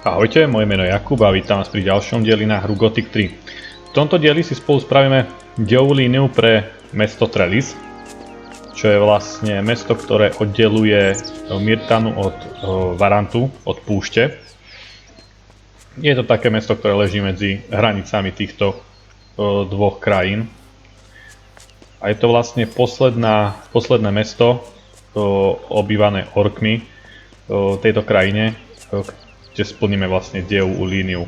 Ahojte, moje meno je Jakub a vítam vás pri ďalšom dieli na hru Gothic 3. V tomto dieli si spolu spravíme dejovú líniu pre mesto Trelis, čo je vlastne mesto, ktoré oddeluje Myrtanu od Varantu, od púšte. Je to také mesto, ktoré leží medzi hranicami týchto dvoch krajín. A je to vlastne posledné mesto obývané orkmi v tejto krajine, kde splníme vlastne dejovú líniu.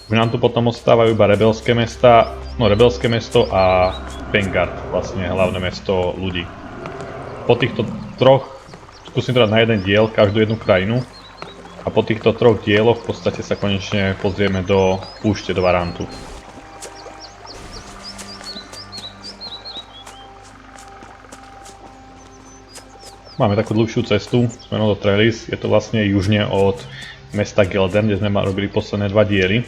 Už nám tu potom ostávajú iba rebelské mesto a Vanguard, vlastne hlavné mesto ľudí. Po týchto troch skúsim teda na jeden diel každú jednu krajinu a po týchto troch dieloch v podstate sa konečne pozrieme do púšte, do Varantu. Máme takú dlhšiu cestu smerom do Trelis, je to vlastne južne od mesta Gelden, kde sme robili posledné dva diely.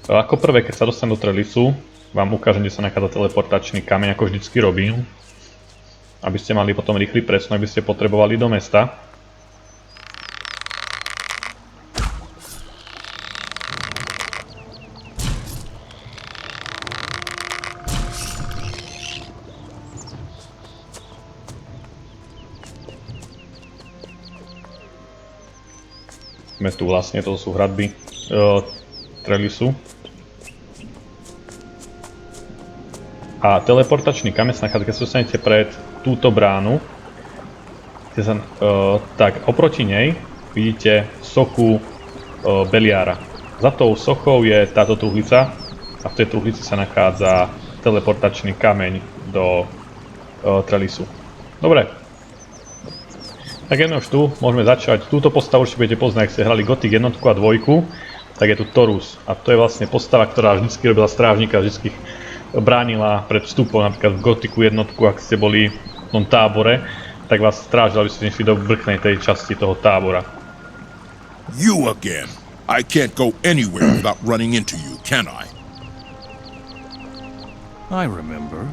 Ako prvé, keď sa dostanem do Trelisu, vám ukážem, kde sa nachádza teleportačný kameň, ako vždycky robím. Aby ste mali potom rýchly presun, aby ste potrebovali do mesta. Sme tu vlastne, to sú hradby Trelisu. A teleportačný kameň sa nachádza, keď sa dostanete pred túto bránu, tak oproti nej vidíte sochu Beliára. Za tou sochou je táto truhlica a v tej truhlici sa nachádza teleportačný kameň do Trelisu. Dobre. Tak jedno už tu, môžeme začať. Túto postavu určite budete poznať, ak ste hrali Gothic 1 a 2, tak je tu Torus. A to je vlastne postava, ktorá vždycky robila strážnika, vždycky bránila pred vstupom, napríklad v Gothicu 1, ak ste boli v tom tábore, tak vás strážila, aby ste nešli do vrchnej tej časti toho tábora. You again! I can't go anywhere without running into you, can I? I remember.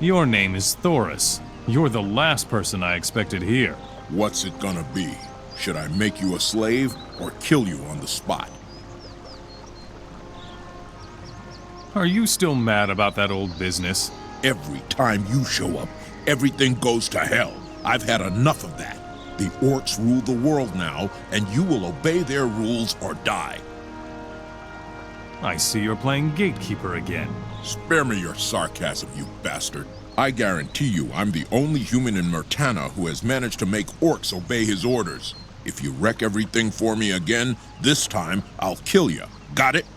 Your name is Thoris. You're the last person I expected here. What's it gonna be? Should I make you a slave or kill you on the spot? Are you still mad about that old business? Every time you show up, everything goes to hell. I've had enough of that. The orcs rule the world now, and you will obey their rules or die. I see you're playing gatekeeper again. Spare me your sarcasm, you bastard. I guarantee you I'm the only human in Myrtana who has managed to make orcs obey his orders. If you wreck everything for me again, this time I'll kill you. Got it?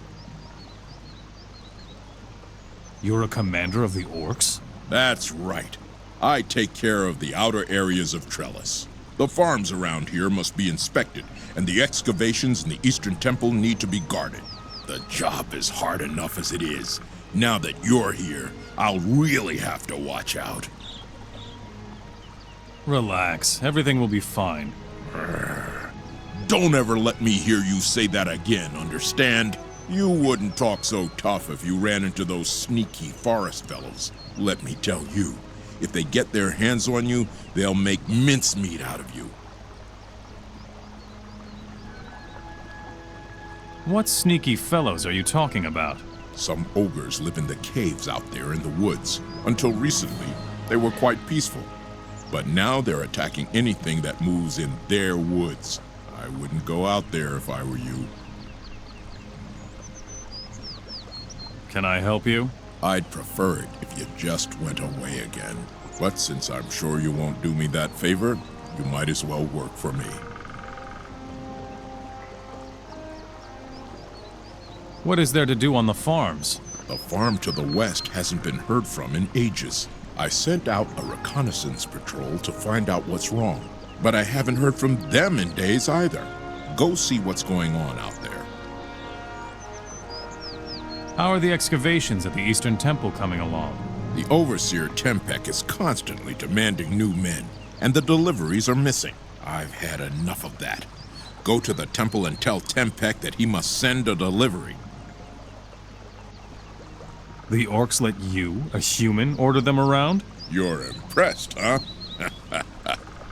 You're a commander of the orcs? That's right. I take care of the outer areas of Trelis. The farms around here must be inspected, and the excavations in the Eastern Temple need to be guarded. The job is hard enough as it is. Now that you're here, I'll really have to watch out. Relax. Everything will be fine. Don't ever let me hear you say that again, understand? You wouldn't talk so tough if you ran into those sneaky forest fellows. Let me tell you, if they get their hands on you, they'll make mincemeat out of you. What sneaky fellows are you talking about? Some ogres live in the caves out there in the woods. Until recently, they were quite peaceful. But now they're attacking anything that moves in their woods. I wouldn't go out there if I were you. Can I help you? I'd prefer it if you just went away again. But since I'm sure you won't do me that favor, you might as well work for me. What is there to do on the farms? The farm to the west hasn't been heard from in ages. I sent out a reconnaissance patrol to find out what's wrong, but I haven't heard from them in days either. Go see what's going on out there. How are the excavations at the Eastern Temple coming along? The Overseer Tempek is constantly demanding new men, and the deliveries are missing. I've had enough of that. Go to the temple and tell Tempek that he must send a delivery. The orcs let you, a human, order them around? You're impressed, huh?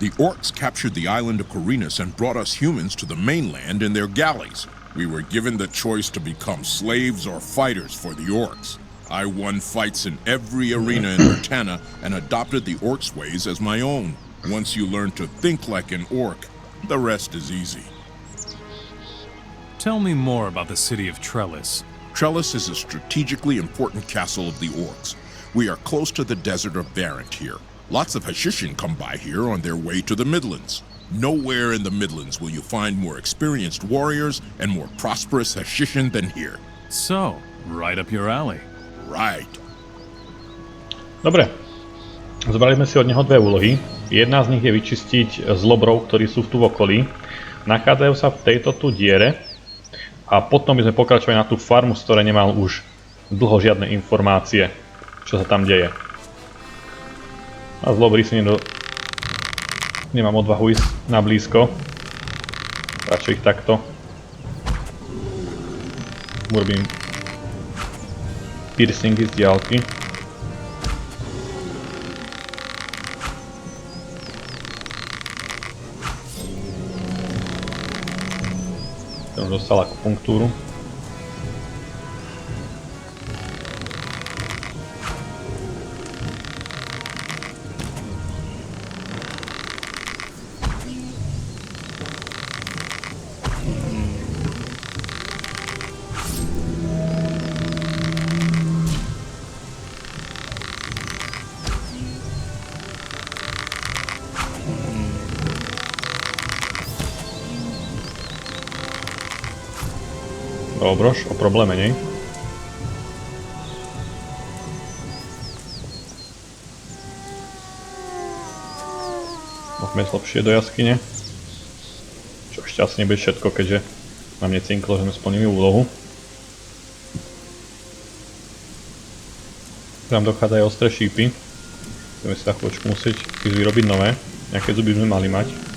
The orcs captured the island of Corinus and brought us humans to the mainland in their galleys. We were given the choice to become slaves or fighters for the orcs. I won fights in every arena in Britannia and adopted the orcs' ways as my own. Once you learn to think like an orc, the rest is easy. Tell me more about the city of Trelis. Trelis is a strategically important castle of the orcs. We are close to the desert of Barent here. Lots of Hashishin come by here on their way to the Midlands. Nowhere in the Midlands will you find more experienced warriors and more prosperous Hashishin than here. So, right up your alley. Right. Dobre. Zobrali sme si od neho dve úlohy. Jedna z nich je vyčistiť zlobrov, ktorí sú tu v okolí. Nachádzajú sa v tejto tu diere. A potom by sme pokračovali na tú farmu, z ktorej nemal už dlho žiadne informácie, čo sa tam deje. A zlobry si nemám odvahu ísť na blízko. Radšej ich takto. Urobím piercingy z diaľky. Ten už dostal akupunktúru. Dobroš, o probléme, nej? Môžeme ísť lepšie do jaskyne. Čo ešte asi nebude všetko, keďže nám necinklo, že sme splnili úlohu. Tam dochádzajú ostré šípy. Budeme si za chvíľočku musieť ísť vyrobiť nové. Nejaké zuby sme mali mať.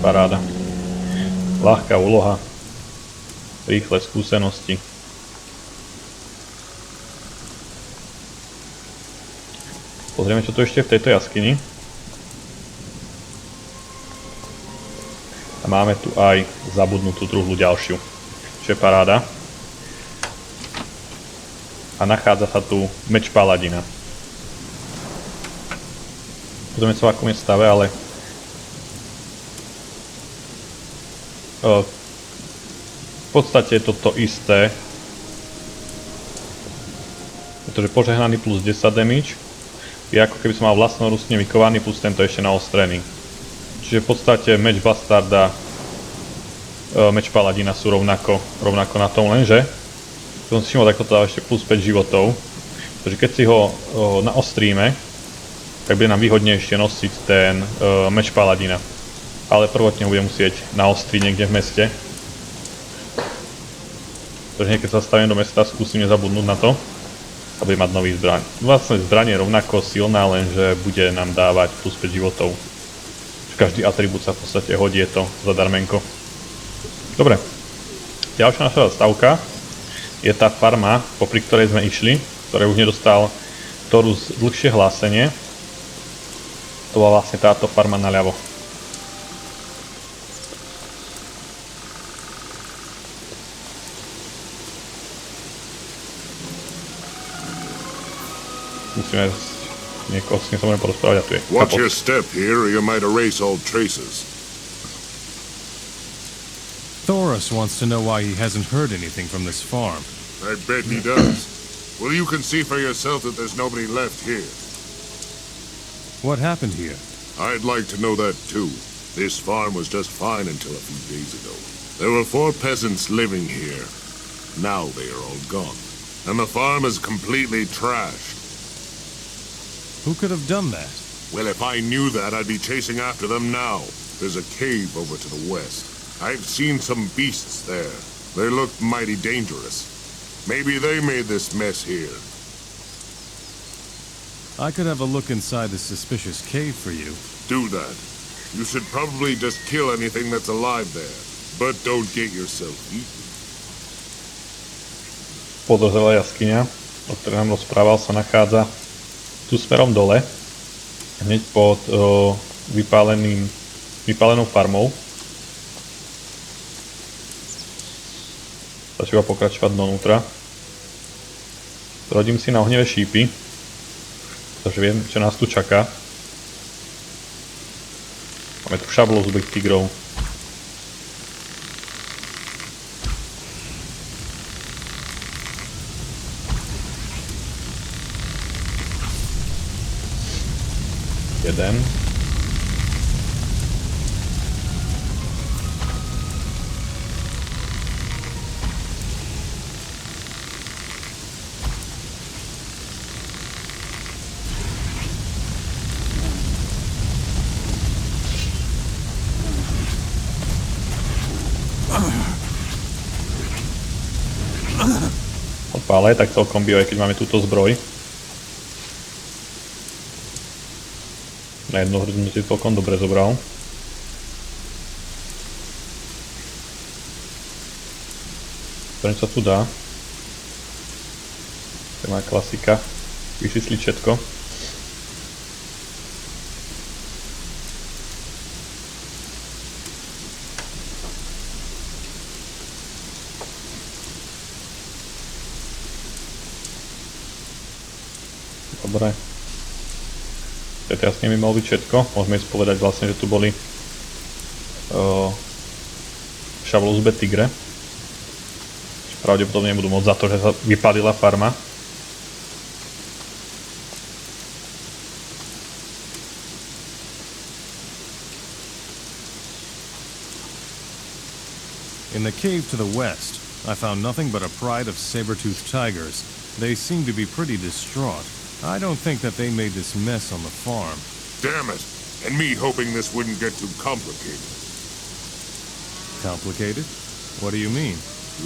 Paráda. Ľahká úloha. Rýchle skúsenosti. Pozrieme, čo tu ešte v tejto jaskyni. A máme tu aj zabudnutú truhlu ďalšiu. Čo je paráda. A nachádza sa tu meč paladina. Pozrieme sa, v akom je stave, ale v podstate je toto isté, pretože požehnaný plus 10 damage je ako keby som mal vlastnorústne vykovaný plus tento ešte naostrený. Čiže v podstate meč bastarda, meč paladina sú rovnako na tom, lenže som si všimol, tak toto dáva ešte plus 5 životov, takže keď si ho naostríme, tak bude nám výhodnejšie nosiť ten meč paladina. Ale prvotne ho budem musieť naostriť niekde v meste. Takže keď sa stavím do mesta, skúsim nezabudnúť na to. A budem mať nový zbraň. Vlastne zbraň je rovnako silná, lenže bude nám dávať plus 5 životov. Každý atribút sa v podstate hodí, je to zadarmenko. Dobre. Ďalšia naša stavka je tá farma, popri ktorej sme išli, ktorej už nedostal Torus dlhšie hlásenie. To bola vlastne táto farma naľavo. Musíme niekoho s ním sa môžeme porozprávať a tu je. Watch your step here or you might erase all traces. Thoris wants to know why he hasn't heard anything from this farm. I bet he does. Well, you can see for yourself that there's nobody left here. What happened here? I'd like to know that too. This farm was just fine until a few days ago. There were 4 peasants living here. Now they are all gone. And the farm is completely trashed. Who could have done that? Well, if I knew that, I'd be chasing after them now. There's a cave over to the west. I've seen some beasts there. They look mighty dangerous. Maybe they made this mess here. I could have a look inside the suspicious cave for you. Do that. You should probably just kill anything that's alive there. But don't get yourself eaten. Podozrelá jaskyňa, o ktorej nám rozprával, sa nachádza tu smerom dole, hneď pod vypálenou farmou. Stačí pokračovať donútra. Rodím si na ohnivé šípy, takže viem, čo nás tu čaká. Máme tu šablozubých tigrov. Jeden. Odpále, tak celkom bio, keď máme túto zbroj. Na jedno hrdnutie celkom dobre zobral. Čo sa tu dá? To je moja klasika. Vyčísliť všetko. Dobre. Teraz nimi mal byť všetko. Môžeme ísť povedať vlastne, že tu boli šablozube tigre. Pravdepodobne nebudú môcť za to, že sa vypálila farma. In the cave to the west, I found nothing but a pride of saber-toothed tigers. They seem to be pretty distraught. I don't think that they made this mess on the farm. Damn it! And me hoping this wouldn't get too complicated. Complicated? What do you mean?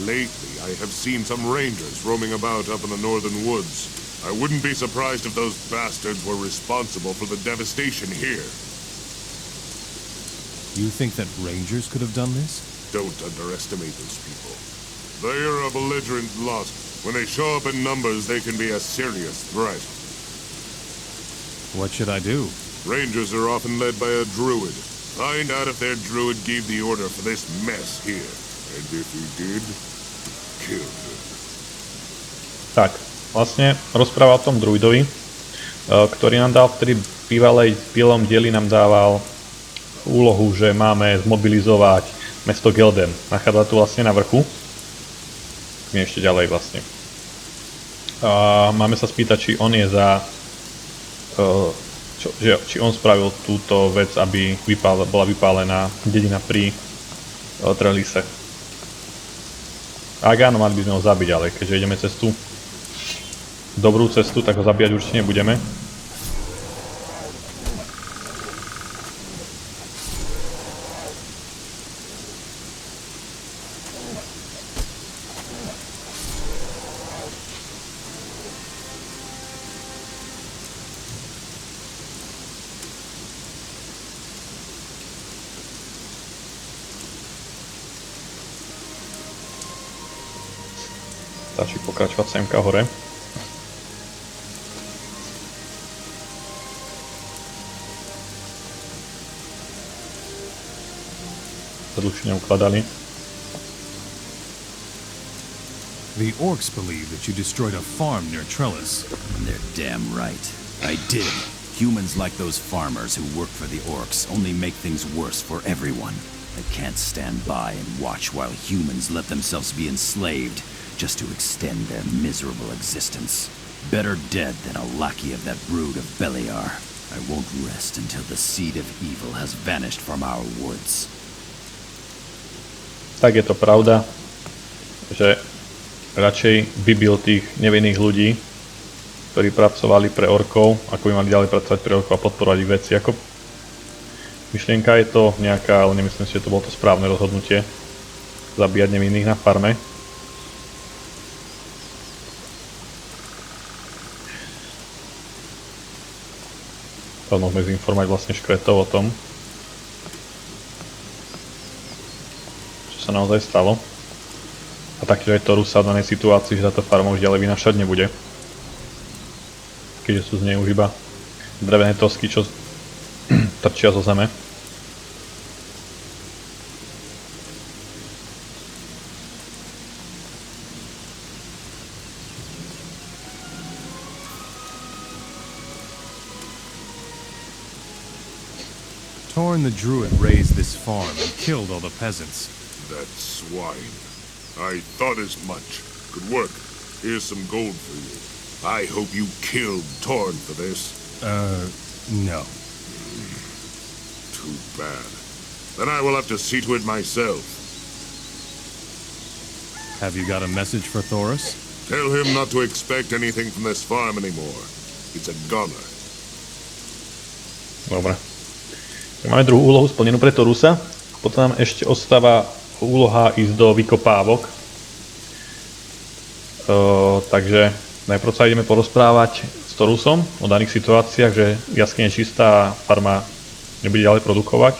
Lately, I have seen some rangers roaming about up in the northern woods. I wouldn't be surprised if those bastards were responsible for the devastation here. You think that rangers could have done this? Don't underestimate those people. They are a belligerent lot. When they show up in numbers, they can be a serious threat. What should I do? Rangers are often led by a druid. Find out if their druid gave the order for this mess here. And if he did, kill him. Tak, vlastne rozpráva o tom druidovi, ktorý nám dal v bývalej bielom dieli nám dával úlohu, že máme zmobilizovať mesto Gelden. Nachádza tu vlastne na vrchu. Nie ešte ďalej vlastne. Máme sa spýtať, či on je za... či on spravil túto vec, aby bola vypálená dedina pri Trelise. Ak áno, mali by sme ho zabiť, ale keďže ideme cestu, dobrú cestu, tak ho zabíjať určite nebudeme. Stačí pokračovať semka hore. Dlhšie neukladali. The orcs believe that you destroyed a farm near Trelis. They're damn right. I did. Humans like those farmers who work for the orcs only make things worse for everyone. I can't stand by and watch while humans let themselves be enslaved just to extend their miserable existence. Better dead than a lackey of that brood of Beliar. I won't rest until the seed of evil has vanished from our woods. Tak je to pravda, že radšej vybil tých nevinných ľudí, ktorí pracovali pre orkov, ako by mali ďalej pracovať pre orkov a podporovať ich veci. Ako myšlienka je to nejaká, ale nemyslím si, že to bolo to správne rozhodnutie zabíjať nevinných na farme. sa môžeme zinformovať vlastne škretov o tom, čo sa naozaj stalo. A taktiež aj Toru sa v danej situácii, že táto farma už ďalej vynášať nebude. Keďže sú z nej už iba drevené tosky, čo trčia zo zeme. Torn the Druid razed this farm and killed all the peasants. That swine. I thought as much. Good work. Here's some gold for you. I hope you killed Torn for this. No. Too bad. Then I will have to see to it myself. Have you got a message for Thoris? Tell him not to expect anything from this farm anymore. It's a goner. Dobre. Máme druhú úlohu splnenú pre Torusa. Potom nám ešte ostáva úloha ísť do vykopávok. Takže najprv sa ideme porozprávať s Torusom o daných situáciách, že jaskyňa je čistá a farma nebude ďalej produkovať.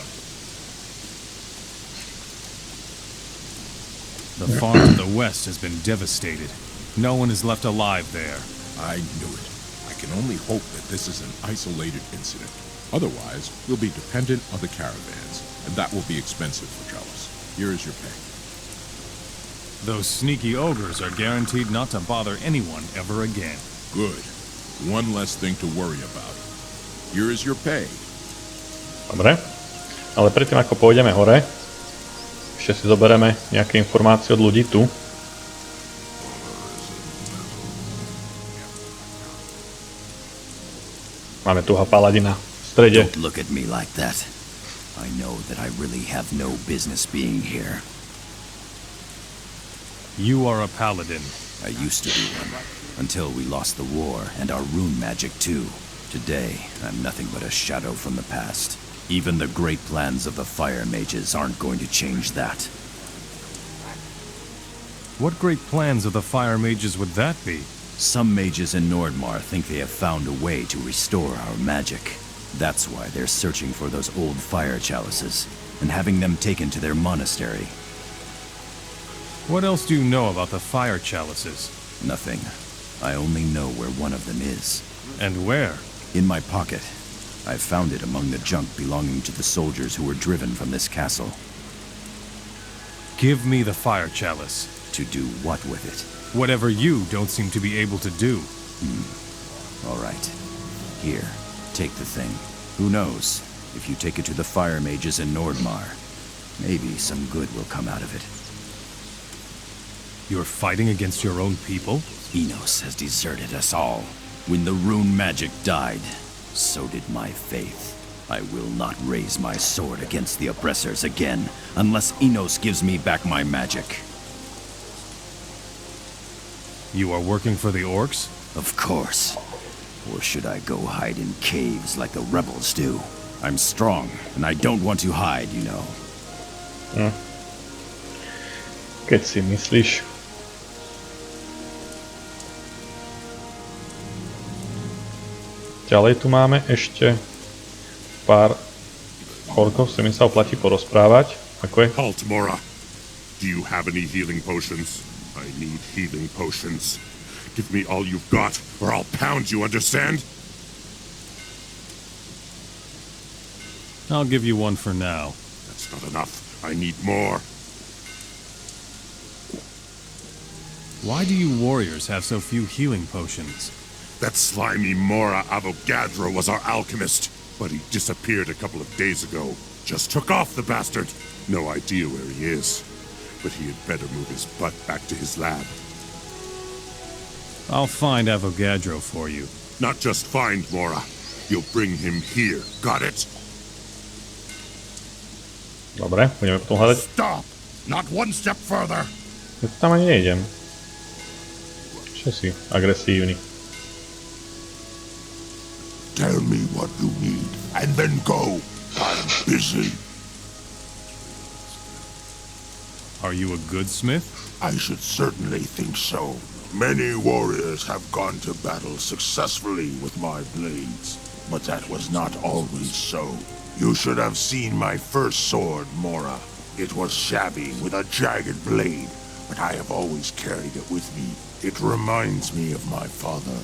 The farm to the west has been devastated. No one is left alive there. I knew it. I can only hope that this is an isolated incident. Otherwise, we'll be dependent on the caravans, and that will be expensive for Trelis. Here is your pay. Those sneaky ogres are guaranteed not to bother anyone ever again. Good. One less thing to worry about. Here is your pay. Dobre. Ale predtým, ako pôjdeme hore, ešte si zoberieme nejaké informácie od ľudí tu. Máme tu paladina. Don't look at me like that. I know that I really have no business being here. You are a paladin. I used to be one, until we lost the war and our rune magic too. Today, I'm nothing but a shadow from the past. Even the great plans of the fire mages aren't going to change that. What great plans of the fire mages would that be? Some mages in Nordmar think they have found a way to restore our magic. That's why they're searching for those old fire chalices and having them taken to their monastery. What else do you know about the fire chalices? Nothing. I only know where one of them is. And where? In my pocket. I found it among the junk belonging to the soldiers who were driven from this castle. Give me the fire chalice. To do what with it? Whatever you don't seem to be able to do. All right. Here, take the thing. Who knows? If you take it to the fire mages in Nordmar, maybe some good will come out of it. You're fighting against your own people? Enos has deserted us all. When the rune magic died, so did my faith. I will not raise my sword against the oppressors again, unless Enos gives me back my magic. You are working for the orcs? Of course. Or should I go hide in caves like the rebels do? I'm strong, and I don't want to hide, you know. Keď si myslíš. Ďalej tu máme ešte pár orkov, s ktorými sa oplatí porozprávať. Ako je? Halt, Mora. Do you have any healing potions? I need healing potions. Give me all you've got, or I'll pound you, understand? I'll give you one for now. That's not enough. I need more. Why do you warriors have so few healing potions? That slimy Mora Avogadro was our alchemist, but he disappeared a couple of days ago. Just took off the bastard. No idea where he is. But he had better move his butt back to his lab. I'll find Avogadro for you. Not just find Mora. You'll bring him here. Got it? Dobre, budeme potom hľadať. Stop! Not one step further! Ja tam ani nejdem. Čo si agresívny? Tell me what you need, and then go. I'm busy. Are you a good smith? I should certainly think so. Many warriors have gone to battle successfully with my blades. but that was not always so. You should have seen my first sword, Mora. It was shabby with a jagged blade, but I have always carried it with me. It reminds me of my father.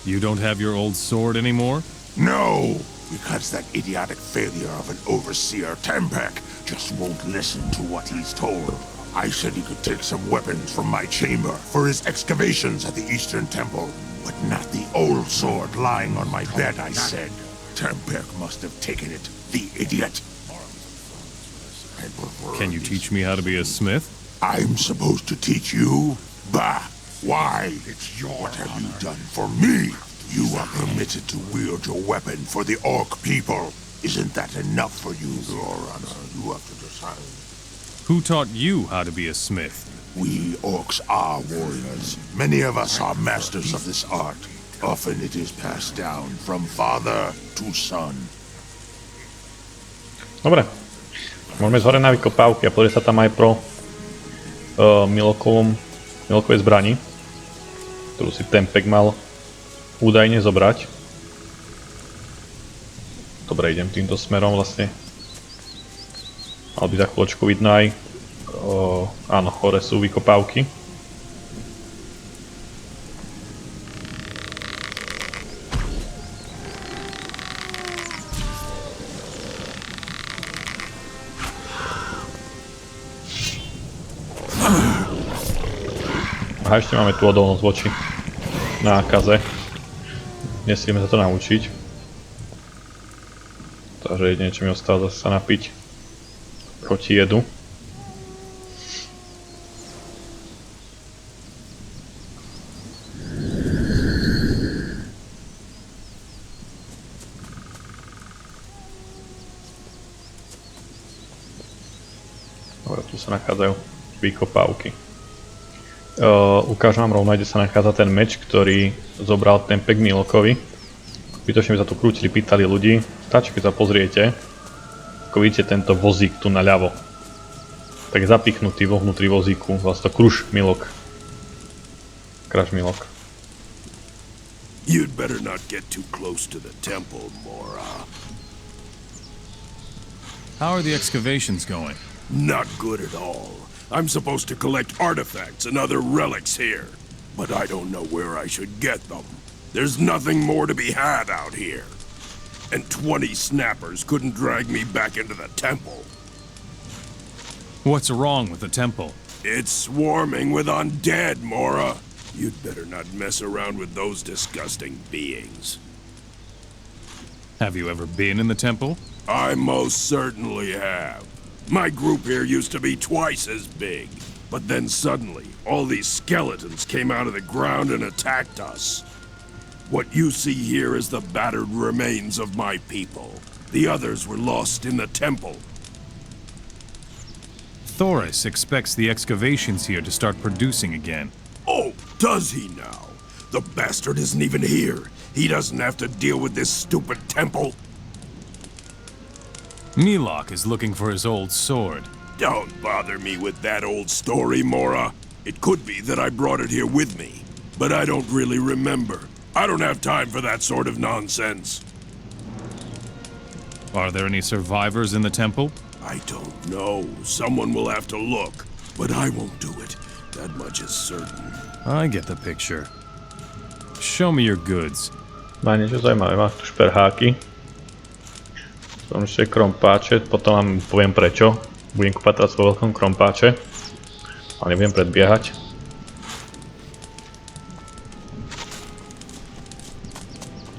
You don't have your old sword anymore? No, because that idiotic failure of an overseer, Tempek, just won't listen to what he's told. I said he could take some weapons from my chamber for his excavations at the Eastern Temple, but not the old sword lying on my bed, I said. Tempek must have taken it, the idiot. Can you teach me how to be a smith? I'm supposed to teach you? Bah! Why? What have you done for me? You are permitted to wield your weapon for the Orc people. Isn't that enough for you, Your Honor? You have to decide. Who taught you how to be a smith? We Orcs are warriors. Many of us are masters of this art. Often it is passed down from father to son. Dobre. Môžeme z hore na vykopávky a pozrieť sa tam aj pro Milokovej zbrani, ktorú si Tempek mal údajne zobrať. Dobre, idem týmto smerom vlastne. Mal by za chvíľočku vidno aj... áno, hore sú vykopávky. A ešte máme tu odolnosť voči nákaze. Nesmieme sa to naučiť. Takže jedine, čo mi ostáva, zase sa napiť proti jedu. Dobre, tu sa nachádzajú vykopávky. Ukážem vám rovno, kde sa nachádza ten meč, ktorý zobral Tempek Milokovi. Zbytočne by sa tu krútili, pýtali ľudí. Stačí, keď sa pozriete, ako vidíte tento vozík tu naľavo. Tak je zapichnutý vo vnútri vozíku, vlastne kruž Milok. Kráž Milok. You'd better not get too close to the temple, Mora. How are the excavations going? Not good at all. I'm supposed to collect artifacts and other relics here, but I don't know where I should get them. There's nothing more to be had out here. And 20 snappers couldn't drag me back into the temple. What's wrong with the temple? It's swarming with undead, Mora. You'd better not mess around with those disgusting beings. Have you ever been in the temple? I most certainly have. My group here used to be twice as big, but then suddenly, all these skeletons came out of the ground and attacked us. What you see here is the battered remains of my people. The others were lost in the temple. Thoris expects the excavations here to start producing again. Oh, does he now? The bastard isn't even here. He doesn't have to deal with this stupid temple. Milok is looking for his old sword. Don't bother me with that old story, Mora. It could be that I brought it here with me, but I don't really remember. I don't have time for that sort of nonsense. Are there any survivors in the temple? I don't know. Someone will have to look, but I won't do it. That much is certain. I get the picture. Show me your goods. Má niečo zaujímavé, má tu šperháky. Som ešte krompáče, potom vám poviem prečo. Budem kúpať teraz vo veľkom krompáče. Ale nebudem predbiehať.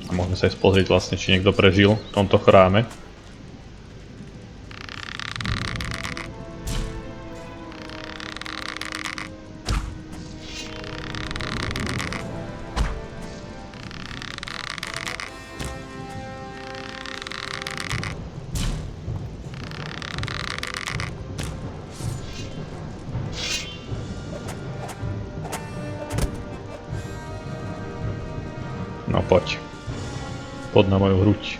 A môžeme sa aj pozrieť vlastne, či niekto prežil v tomto chráme. No poď. Pod na moju hruď.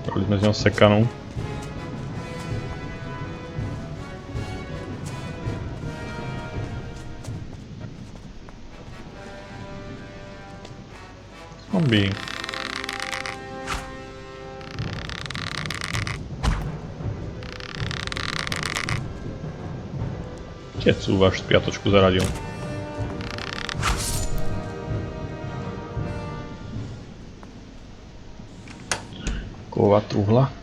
Spravili sme z ňou sekanú. Zombie. Keď cúvaš, spiatočku zaradil. Ková truhla.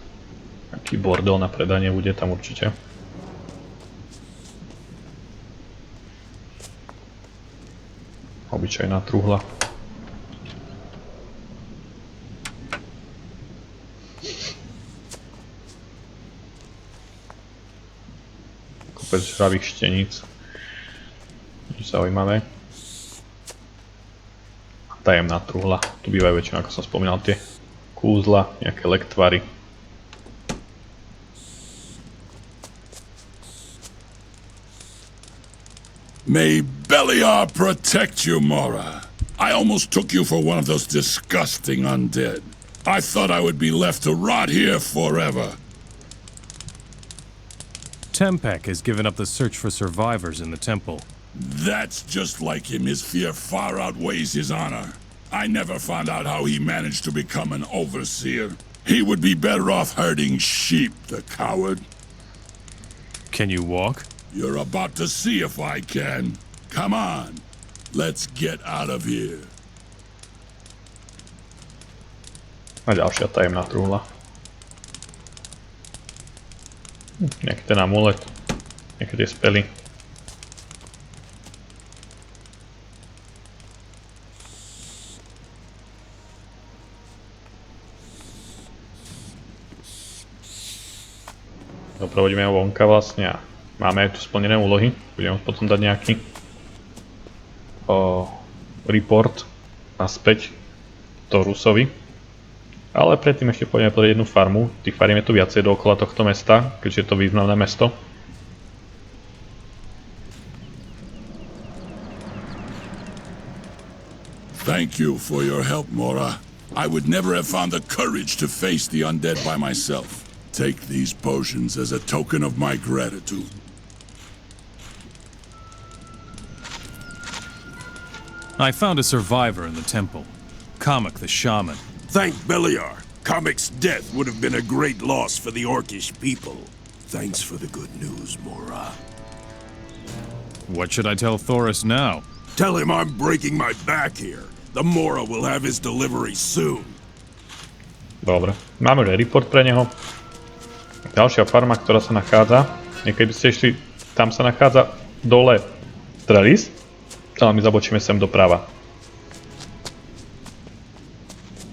Aký bordel na predanie bude tam určite. Obyčajná truhla. Kopec žravých šteníc. Nič zaujímavé. Tajemná truhla. Tu bývajú väčšinou, ako som spomínal, tie kúzla, nejaké lektvary. May Beliar protect you, Mora. I almost took you for one of those disgusting undead. I thought I would be left to rot here forever. Tempek has given up the search for survivors in the temple. That's just like him. His fear far outweighs his honor. I never found out how he managed to become an overseer. He would be better off herding sheep, the coward. Can you walk? You're about to see if I can. Come on. Let's get out of here. A ďalšia tajemná truhla. Nejaký ten amulet. Nejaké tie spely. Doprovodíme ho vonka vlastne a máme aj tu splnené úlohy. Budeme potom dať nejaký report naspäť Torusovi. Ale predtým ešte pôjdeme pozrieť jednu farmu. Tých fariem je tu viacej dookola tohto mesta, keďže je to významné mesto. Thank you for your help, Mora. I would never have found the courage to face the undead by myself. Take these potions as a token of my gratitude. I found a survivor in the temple. Kamek the shaman. Thank Beliar. Kamek's death would have been a great loss for the Orcish people. Thanks for the good news, Mora. What should I tell Thoris now? Tell him I'm breaking my back here. The Mora will have his delivery soon. Dobre, máme už report pre neho. Ďalšia farma, ktorá sa nachádza, niekedy by ste išli, tam sa nachádza dole Trelis, ale my zabočíme sem doprava.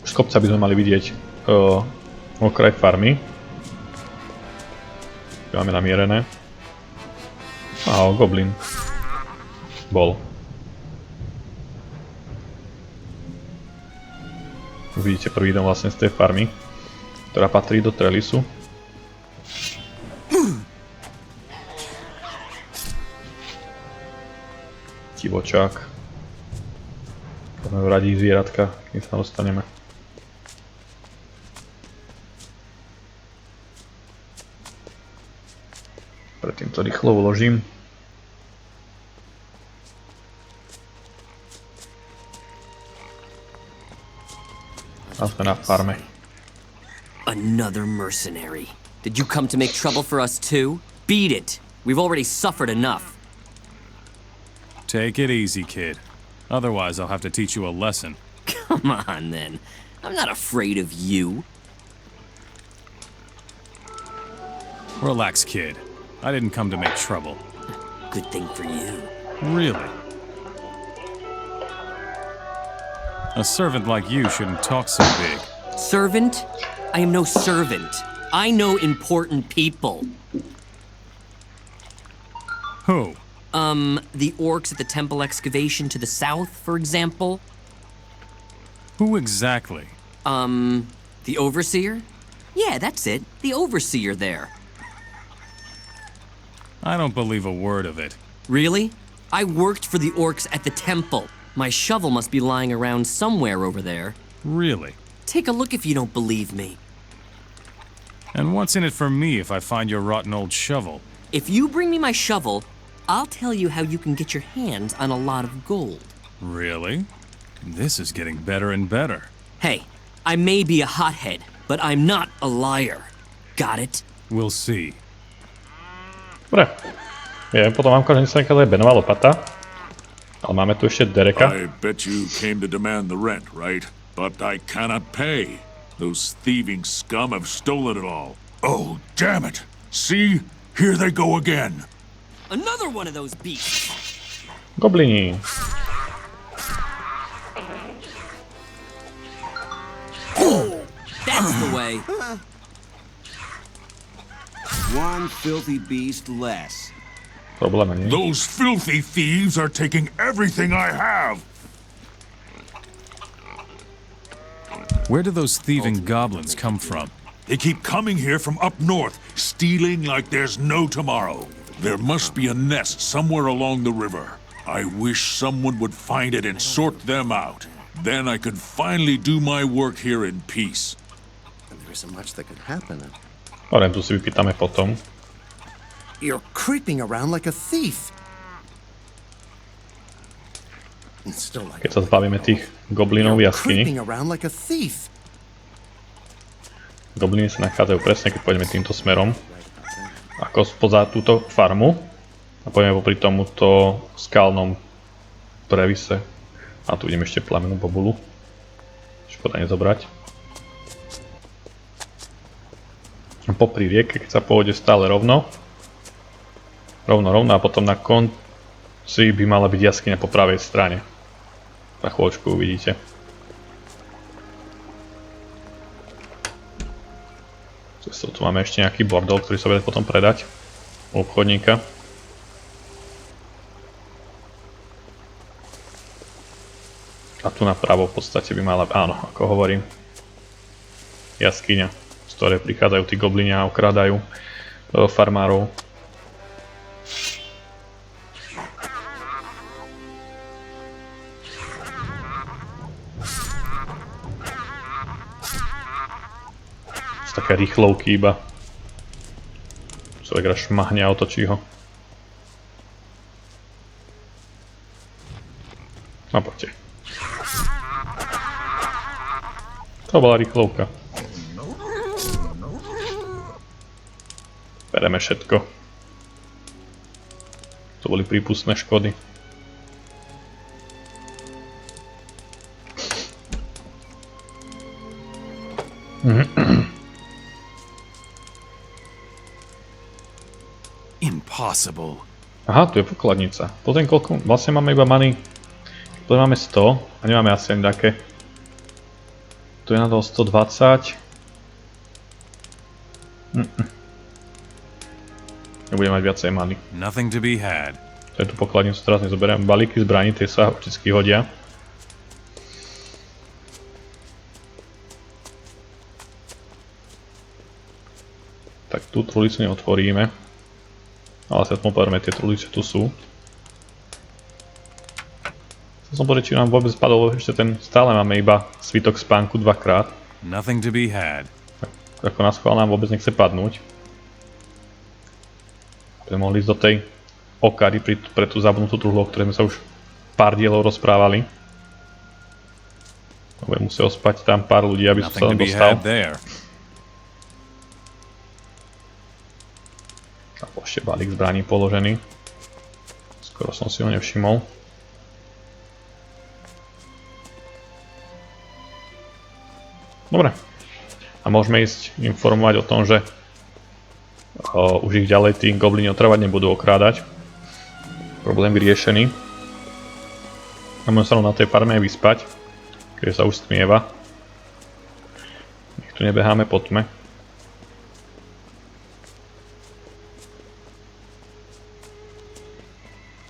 Z kopca by sme mali vidieť okraj farmy. Máme namierené. Goblin. Bol. Vidíte prvý dom vlastne z tej farmy, ktorá patrí do Trelisu. Divočák. Poďme radí zvieratka, kým sa dostaneme. Predtým to rýchlo uložím. A sme na farme. Another mercenary. Did you come to make trouble for us too? Beat it! We've already suffered enough. Take it easy, kid. Otherwise, I'll have to teach you a lesson. Come on, then. I'm not afraid of you. Relax, kid. I didn't come to make trouble. Good thing for you. Really? A servant like you shouldn't talk so big. Servant? I am no servant. I know important people. Who? The orcs at the temple excavation to the south, for example. Who exactly? The overseer? Yeah, that's it. The overseer there. I don't believe a word of it. Really? I worked for the orcs at the temple. My shovel must be lying around somewhere over there. Really? Take a look if you don't believe me. And what's in it for me if I find your rotten old shovel? If you bring me my shovel, I'll tell you how you can get your hands on a lot of gold. Really? This is getting better and better. Hey, I may be a hothead, but I'm not a liar. Got it? We'll see. Dobre. Viem, potom mám konečne sa nekazuje benová lopata. Ale máme tu ešte Dereka. I bet you came to demand the rent, right? But I cannot pay. Those thieving scum have stolen it all. Oh, damn it! See? Here they go again. Another one of those beasts. Goblini. That's the way. One filthy beast less. Problém nie. Those filthy thieves are taking everything I have. Where do those thieving goblins come from? They keep coming here from up north, stealing like there's no tomorrow. There must be a nest somewhere along the river. I wish someone would find it and sort them out. Then I could finally do my work here in peace. There isn't much that could happen. Orentu si vypýtame potom. You're creeping around like a thief. It's still like Keď sa zbavíme tých goblinov v jaskyni. creeping around like a thief. Gobliny sa nachádzajú presne, keď pôjdeme týmto smerom. Ako spoza túto farmu. A pôjdeme popri tomuto skalnom previse. A tu ideme ešte plamenú bobulu. Škoda nezobrať. Popri rieke, keď sa pôjde stále rovno. Rovno a potom na konci by mala byť jaskyňa po pravej strane. Za chvíľočku uvidíte. Tu máme ešte nejaký bordel, ktorý sa bude potom predať u obchodníka. A tu napravo v podstate by mala, áno, ako hovorím, jaskyňa, z ktorej prichádzajú tí goblini a okrádajú farmárov. Také rýchlovky iba. Človek raz šmahne a otočí ho. A poďte. To bola rýchlovka. Bereme všetko. To boli prípustné škody. Impossible. Aha, tu je pokladnica. Pozriem, koľko vlastne máme iba many. Potom máme 100 a nemáme asi ani také. Tu je na to 120. Nebudem mať viacej many. Nothing to be had. To je tu pokladnicu, teraz nezoberiem. Balíky zbraní, tie sa vždycky hodia. Tak tú trulicu neotvoríme. Ale sa tomu povedeme, tie trulice tu sú. Chcel som povedať, či nám vôbec spadol ešte ten, stále máme iba svitok spánku dvakrát. Nothing to be had. Tak, ako na schvál nám vôbec nechce padnúť. Sme mohli ísť do tej okary pre tú zabudnutú truhlu, o ktorej sme sa už pár dielov rozprávali. Bude musel spať tam pár ľudí, aby sa tam dostal. A ešte balík zbraní položený. Skoro som si ho nevšimol. Dobre. A môžeme ísť informovať o tom, že už ich ďalej tí goblini otrvať nebudú okrádať. Problém vyriešený. A môžeme sa na tej farme vyspať, keď sa už stmieva. Nech tu nebeháme po tme.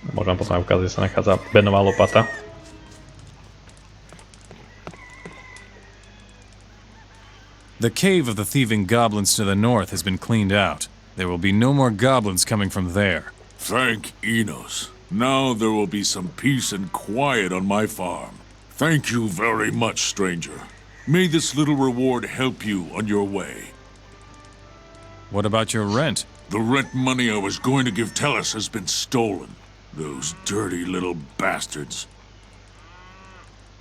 Môžem potom ukázať, že sa nachádza benová lopata. The cave of the thieving goblins to the north has been cleaned out. There will be no more goblins coming from there. Thank Enos. Now there will be some peace and quiet on my farm. Thank you very much, stranger. May this little reward help you on your way. What about your rent? The rent money I was going to give Trelis has been stolen. Those dirty little bastards.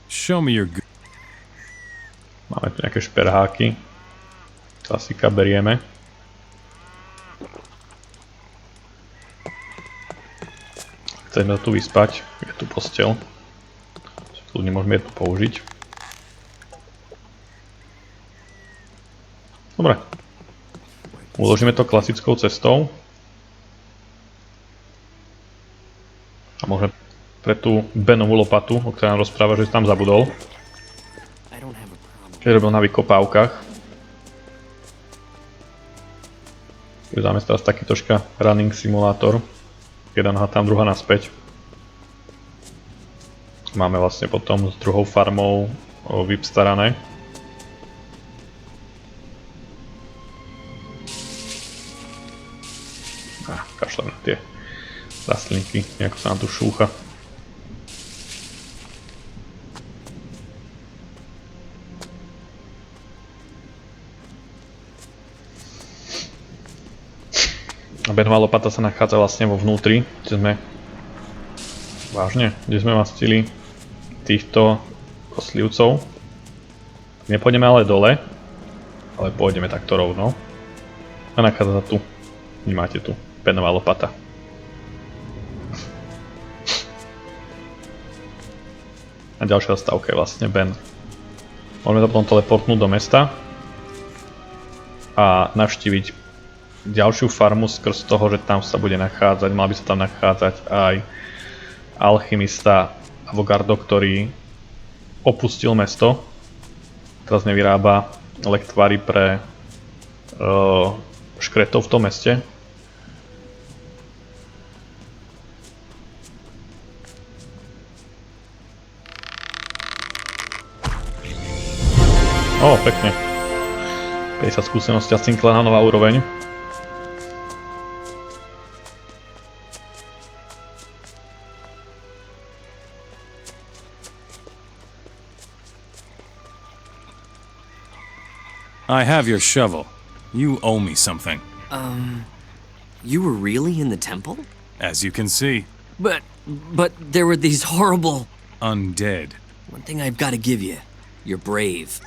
Show me your Máme tu nejaké šperháky. Klasika berieme. Chceme tu vyspať. Je tu posteľ. Kľudne môžeme jednu použiť. Dobre. Uložíme to klasickou cestou. A môžeme pre tú Benovú lopatu, o ktorej nám rozpráva, že si tam zabudol. Keď robil na vykopávkach. Dáme teraz taký troška running simulátor. Jedna noha tam, druhá naspäť. Máme vlastne potom s druhou farmou vypstarané. Kašľam na tie rastlinky, nejako sa nám tu šúcha. Benová lopata sa nachádza vlastne vo vnútri, kde sme... Vážne? Kde sme mastili týchto koslivcov. Nepôjdeme ale dole, ale pôjdeme takto rovno. A nachádza sa tu. Vnímate tu. Benová lopata. A ďalšia stavka je vlastne Ben. Môžeme sa potom teleportnúť do mesta a navštíviť ďalšiu farmu skrz toho, že tam sa bude nachádzať, mal by sa tam nachádzať aj alchymista Avogardo, ktorý opustil mesto. Teraz nevyrába lektvary pre škretov v tom meste. Pekne. 50 skúseností a cinklená nová úroveň. I have your shovel. You owe me something. You were really in the temple? As you can see. But there were these horrible... Undead. One thing I've got to give you. You're brave.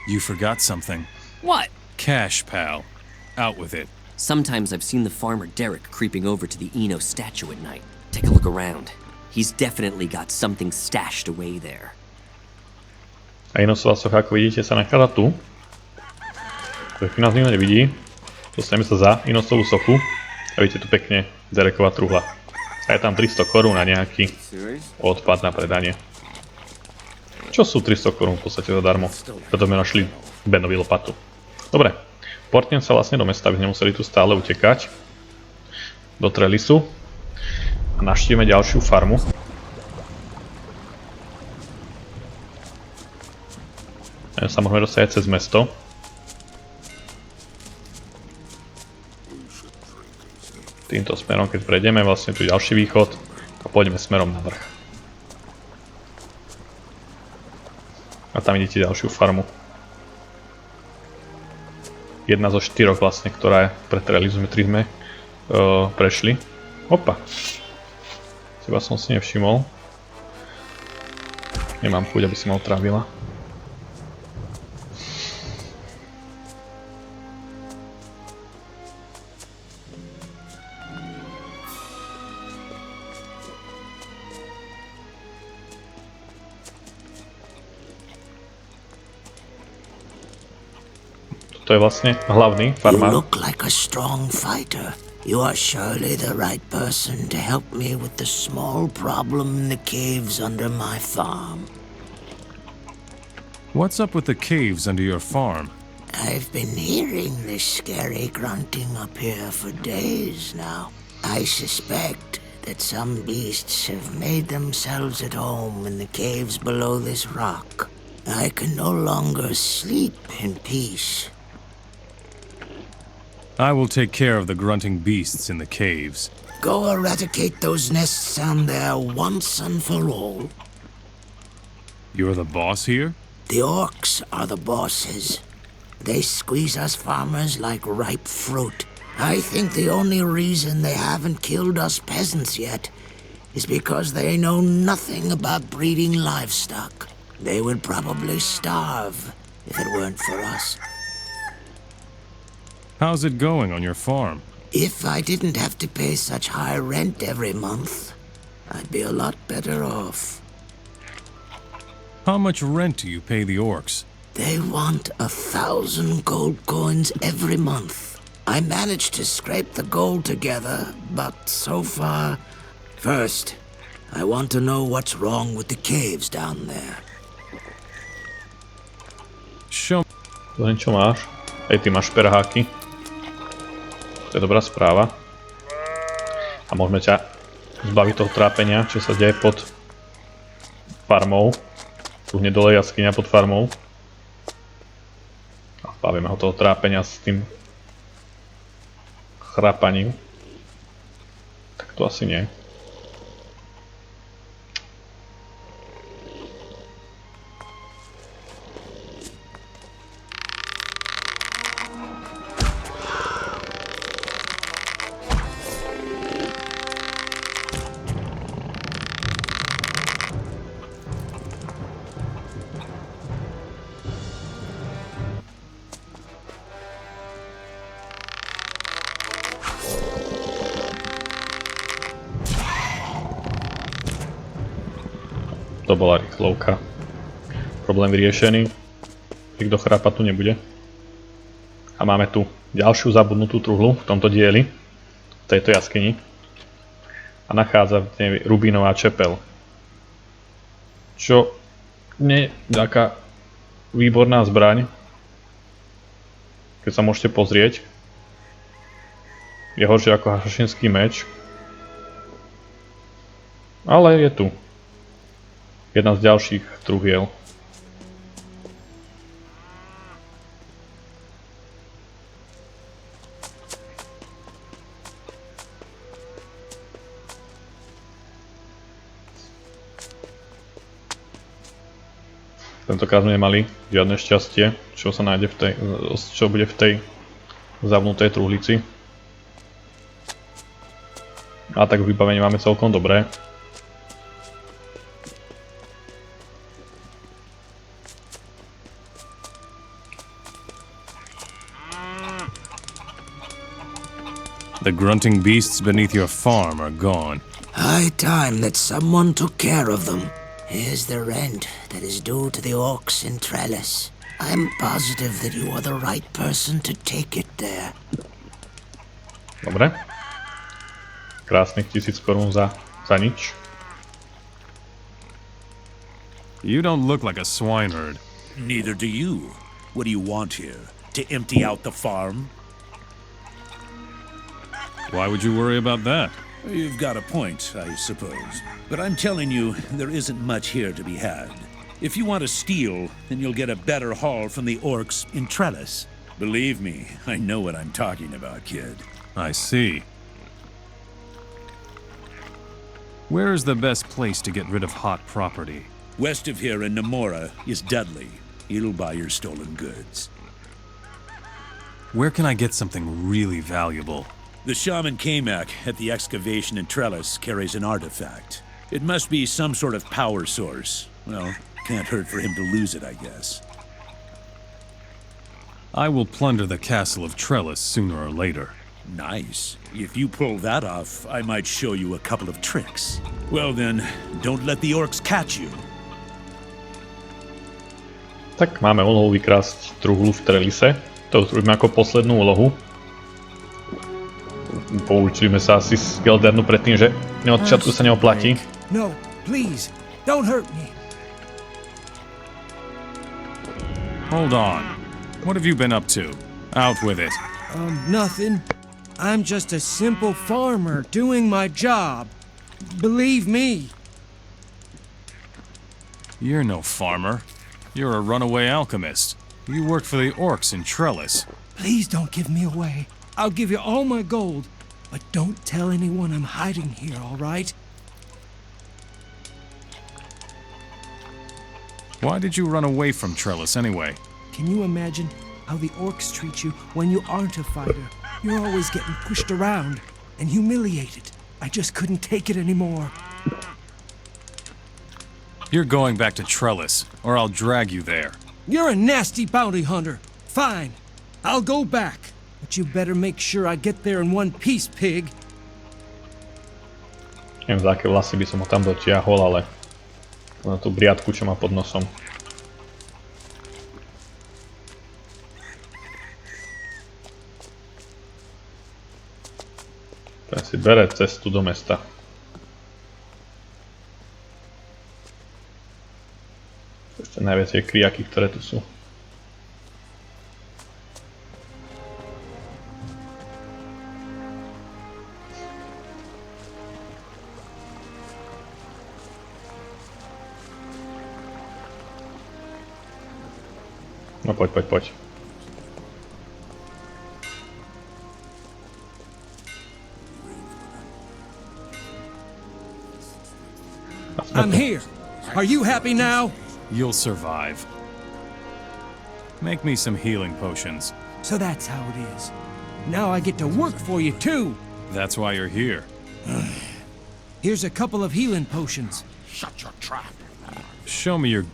You forgot something. What? Cash, pal. Out with it. Sometimes I've seen the farmer Derek creeping over to the Eno statue at night. Take a look around. He's definitely got something stashed away there. A Inosová socha, ako vidíte, sa nachádza tu. Keď nás nikto nevidí, dostaneme sa za Inosovú sochu a vidíte tu pekne Derekova truhla. A je tam 300 korún na nejaký odpad na predanie. Čo sú 300 korún v podstate zadarmo? Preto sme našli Benovi lopatu. Dobre, portnem sa vlastne do mesta, aby sme nemuseli tu stále utekať. Do Trelisu. A navštívime ďalšiu farmu. A sa môžeme dostať aj cez mesto. Týmto smerom, keď prejdeme, vlastne tu je ďalší východ a pôjdeme smerom na vrch. A tam vidíte ďalšiu farmu. Jedna zo 4 vlastne, ktorá je pre Trelis, sme 3 sme prešli. Opa! Seba som si nevšimol. Nemám chuť, aby si ma otrávila. To je vlastne hlavný farmár. You look like a strong fighter. You are surely the right person to help me with the small problem in the caves under my farm. What's up with the caves under your farm? I've been hearing this scary grunting up here for days now. I suspect that some beasts have made themselves at home in the caves below this rock. I can no longer sleep in peace. I will take care of the grunting beasts in the caves. Go eradicate those nests down there once and for all. You're the boss here? The orcs are the bosses. They squeeze us farmers like ripe fruit. I think the only reason they haven't killed us peasants yet is because they know nothing about breeding livestock. They would probably starve if it weren't for us. How's it going on your farm? If I didn't have to pay such high rent every month, I'd be a lot better off. How much rent do you pay the orcs? They want 1,000 gold coins every month. I managed to scrape the gold together, but so far... First, I want to know what's wrong with the caves down there. Show me. Len čo máš? Ej, ty máš perháky. To je dobrá správa. A môžeme ťa zbaviť toho trápenia, čo sa deje pod farmou. Tu hneď dole jaskyňa pod farmou. A zbavíme ho toho trápenia s tým chrápaním. Tak to asi nie. To bola rýchlovka. Problém vyriešený. Nikto chrápať tu nebude. A máme tu ďalšiu zabudnutú truhlu v tomto dieli. V tejto jaskyni. A nachádza v nej rubínová čepel. Čo nie je taká výborná zbraň. Keď sa môžete pozrieť. Je horšie ako hašinský meč. Ale je tu. Jedna z ďalších truhiel. Tentokrát sme nemali žiadne šťastie, čo sa nájde v tej, čo bude v tej zavnutej truhlici. A tak vybavenie máme celkom dobré. The grunting beasts beneath your farm are gone. High time that someone took care of them. Here's the rent that is due to the orcs in Trelis. I'm positive that you are the right person to take it there. Dobre. Krásnych 1000 korún za nič. You don't look like a swineherd. Neither do you. What do you want here? To empty out the farm? Why would you worry about that? You've got a point, I suppose. But I'm telling you, there isn't much here to be had. If you want to steal, then you'll get a better haul from the orcs in Trelis. Believe me, I know what I'm talking about, kid. I see. Where is the best place to get rid of hot property? West of here in Namora is Dudley. It'll buy your stolen goods. Where can I get something really valuable? The shaman Kamak at the excavation in Trelis carries an artifact. It must be some sort of power source. Well, can't hurt for him to lose it, I guess. I will plunder the castle of Trelis sooner or later. Nice. If you pull that off, I might show you a couple of tricks. Well then, don't let the orcs catch you. Tak máme úlohu vykrásť truhlu v Trelise. To urobíme ako poslednú úlohu. Poučili sme sa asi z Geldernu predtým, že od začiatku sa neoplatí. No, please, don't hurt me. Hold on. What have you been up to? Out with it. Nothing. I'm just a simple farmer doing my job. Believe me. You're no farmer. You're a runaway alchemist. You work for the orcs in Trelis. Please don't give me away. I'll give you all my gold, but don't tell anyone I'm hiding here, all right? Why did you run away from Trelis anyway? Can you imagine how the orcs treat you when you aren't a fighter? You're always getting pushed around and humiliated. I just couldn't take it anymore. You're going back to Trelis, or I'll drag you there. You're a nasty bounty hunter. Fine. I'll go back. But you better make sure I get there in one piece, pig. Neviem, za aké vlasy by som ho tam dotiahol, ale na tú briadku, čo má pod nosom. Ten si bere cestu do mesta. Ešte najviac je kriaky, ktoré tu sú. No poď. I'm here. Are you happy now? You'll survive. Make me some healing potions. So that's how it is. Now I get to work for you too. That's why you're here. Here's a couple of healing potions. Shut your trap. Show me your...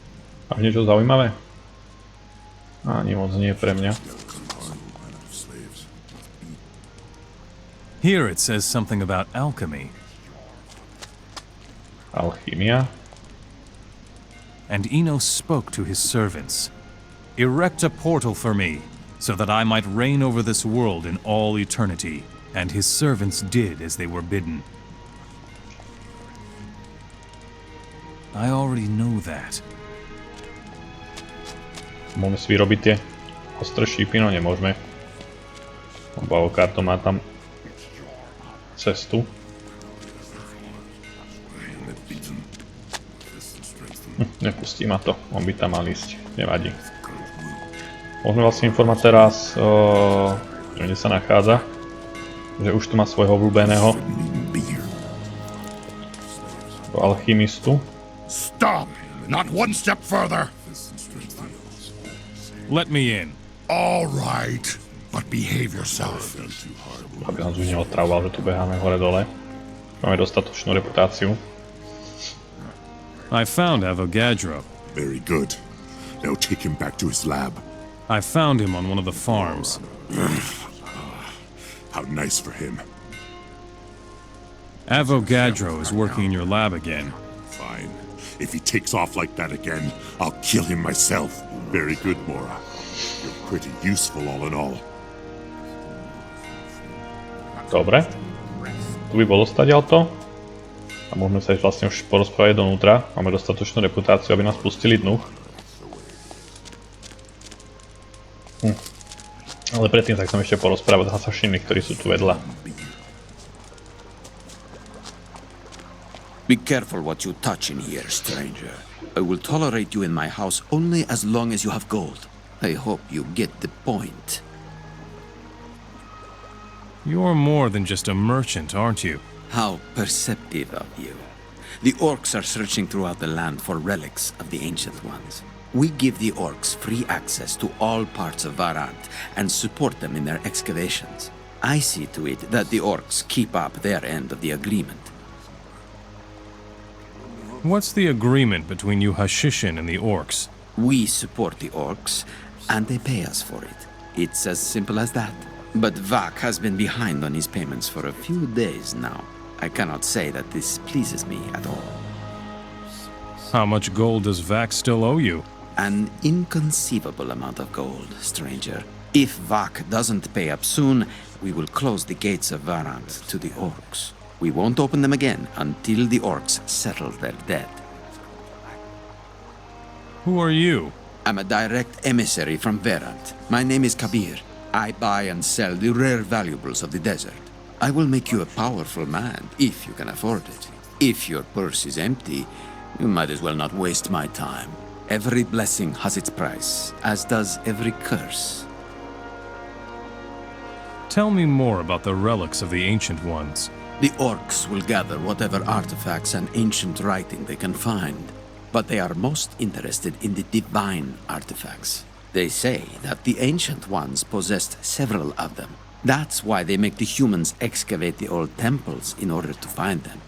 A niečo zaujímavé? Ani moc nie pre mňa. Here it says something about alchemy. Alchymia. And Enos spoke to his servants. Erect a portal for me, so that I might reign over this world in all eternity. And his servants did as they were bidden. I already know that. Môžeme si vyrobiť tie ostré šípy, no nemôžeme. Lebo Avokarto má tam cestu. Nepustí ma to, on by tam mal ísť, nevadí. Môžeme vlastne informovať teraz, kde sa nachádza. Že už tu má svojho obľúbeného alchymistu. Stop! Not one step further! Let me in. All right, but behave yourself. Aby nás už neotravoval, že tu beháme hore-dole. Máme dostatočnú reputáciu. I found Avogadro. Very good. Now take him back to his lab. I found him on one of the farms. How nice for him. Avogadro is working in your lab again. Fine. If he takes off like that again, I'll kill him myself. Very good, Mora. You're pretty useful all in all. Dobre. Tu by bolo stadiaľto. A môžeme sa ísť vlastne už porozprávať donútra. Máme dostatočnú reputáciu, aby nás pustili dnu. Ale predtým sa chcem ešte porozprávať s hasašinmi, ktorí sú tu vedľa. Be careful what you touch in here, stranger. I will tolerate you in my house only as long as you have gold. I hope you get the point. You're more than just a merchant, aren't you? How perceptive of you. The orcs are searching throughout the land for relics of the Ancient Ones. We give the orcs free access to all parts of Varant and support them in their excavations. I see to it that the orcs keep up their end of the agreement. What's the agreement between you Hashishin and the orcs? We support the orcs, and they pay us for it. It's as simple as that. But Vak has been behind on his payments for a few days now. I cannot say that this pleases me at all. How much gold does Vac still owe you? An inconceivable amount of gold, stranger. If Vak doesn't pay up soon, we will close the gates of Varant to the orcs. We won't open them again until the orcs settle their debt. Who are you? I'm a direct emissary from Varant. My name is Kabir. I buy and sell the rare valuables of the desert. I will make you a powerful man, if you can afford it. If your purse is empty, you might as well not waste my time. Every blessing has its price, as does every curse. Tell me more about the relics of the Ancient Ones. The orcs will gather whatever artifacts and ancient writing they can find, but they are most interested in the divine artifacts. They say that the Ancient Ones possessed several of them. That's why they make the humans excavate the old temples in order to find them.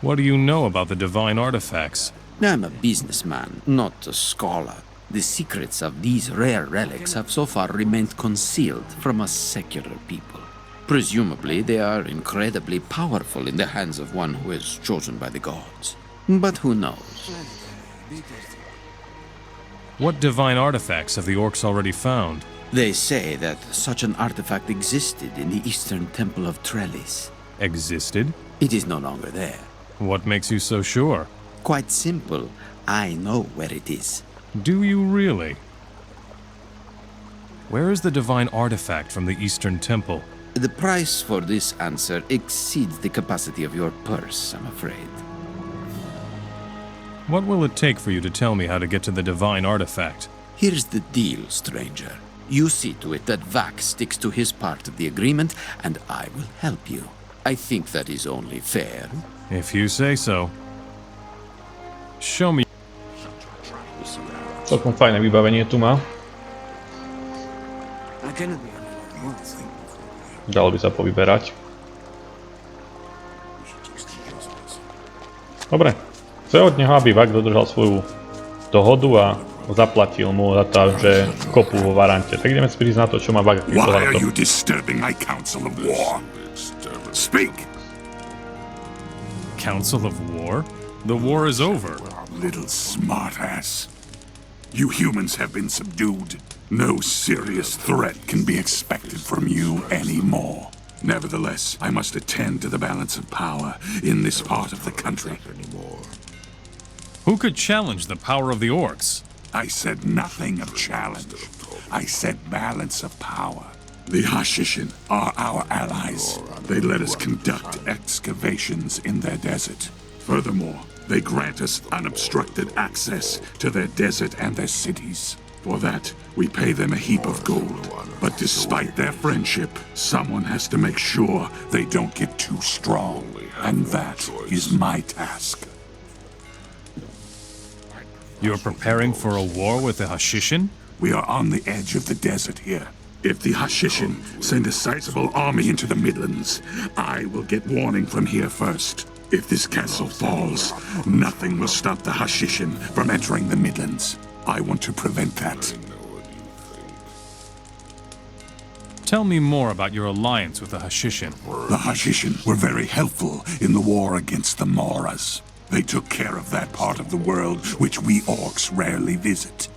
What do you know about the divine artifacts? I'm a businessman, not a scholar. The secrets of these rare relics have so far remained concealed from us secular people. Presumably, they are incredibly powerful in the hands of one who is chosen by the gods. But who knows? What divine artifacts have the orcs already found? They say that such an artifact existed in the eastern temple of Trelis. Existed? It is no longer there. What makes you so sure? Quite simple. I know where it is. Do you really? Where is the divine artifact from the eastern temple? The price for this answer exceeds the capacity of your purse, I'm afraid. What will it take for you to tell me how to get to the divine artifact? Here's the deal, stranger. You see to it that Vac sticks to his part of the agreement, and I will help you. I think that is only fair. If you say so. Show me. Celkom fajné vybavenie tu má. Dalo by sa povyberať. Dobre. Chce od neho, aby Vac dodržal svoju dohodu a zaplatil mu za to, že kopu vo Varante. Tak ideme spíriť na to, čo má Vac. Why are you disturbing my council of war? Speak! Council of War? The war is over. Little smartass. You humans have been subdued. No serious threat can be expected from you anymore. Nevertheless, I must attend to the balance of power in this part of the country. Who could challenge the power of the orcs? I said nothing of challenge. I said balance of power. The Hashishin are our allies. They let us conduct excavations in their desert. Furthermore, they grant us unobstructed access to their desert and their cities. For that, we pay them a heap of gold. But despite their friendship, someone has to make sure they don't get too strong. And that is my task. You're preparing for a war with the Hashishin? We are on the edge of the desert here. If the Hashishin send a sizable army into the Midlands, I will get warning from here first. If this castle falls, nothing will stop the Hashishin from entering the Midlands. I want to prevent that. Tell me more about your alliance with the Hashishin. The Hashishin were very helpful in the war against the Moras. They took care of that part of the world which we orcs rarely visit,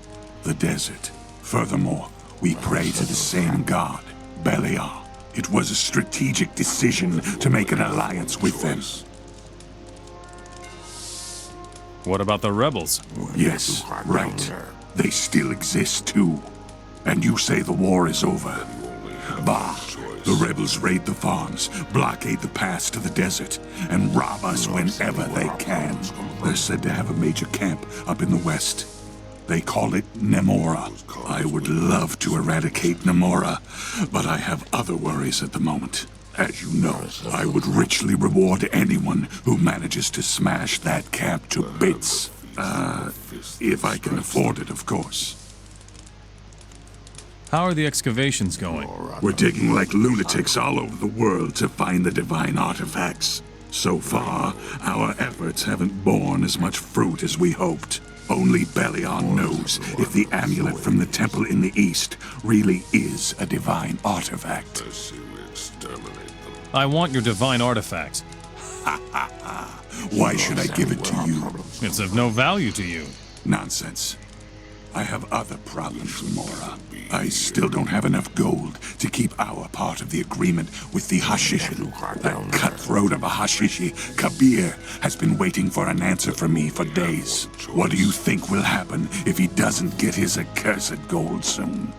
the desert. Furthermore, we pray to the same god, Beliar. It was a strategic decision to make an alliance with them. What about the rebels? Yes, right. They still exist too. And you say the war is over. Bah! The rebels raid the farms, blockade the pass to the desert, and rob us whenever they can. They're said to have a major camp up in the west. They call it Nemora. I would love to eradicate Nemora, but I have other worries at the moment. As you know, I would richly reward anyone who manages to smash that camp to bits. If I can afford it, of course. How are the excavations going? We're digging like lunatics all over the world to find the divine artifacts. So far, our efforts haven't borne as much fruit as we hoped. Only Beliar knows if the amulet from the temple in the east really is a divine artifact. I want your divine artifact. Why should I give it to you? It's of no value to you. Nonsense. I have other problems, Mora. I still don't have enough gold to keep our part of the agreement with the Hashishin. That cutthroat of a Hashishi, Kabir, has been waiting for an answer from me for days. What do you think will happen if he doesn't get his accursed gold soon?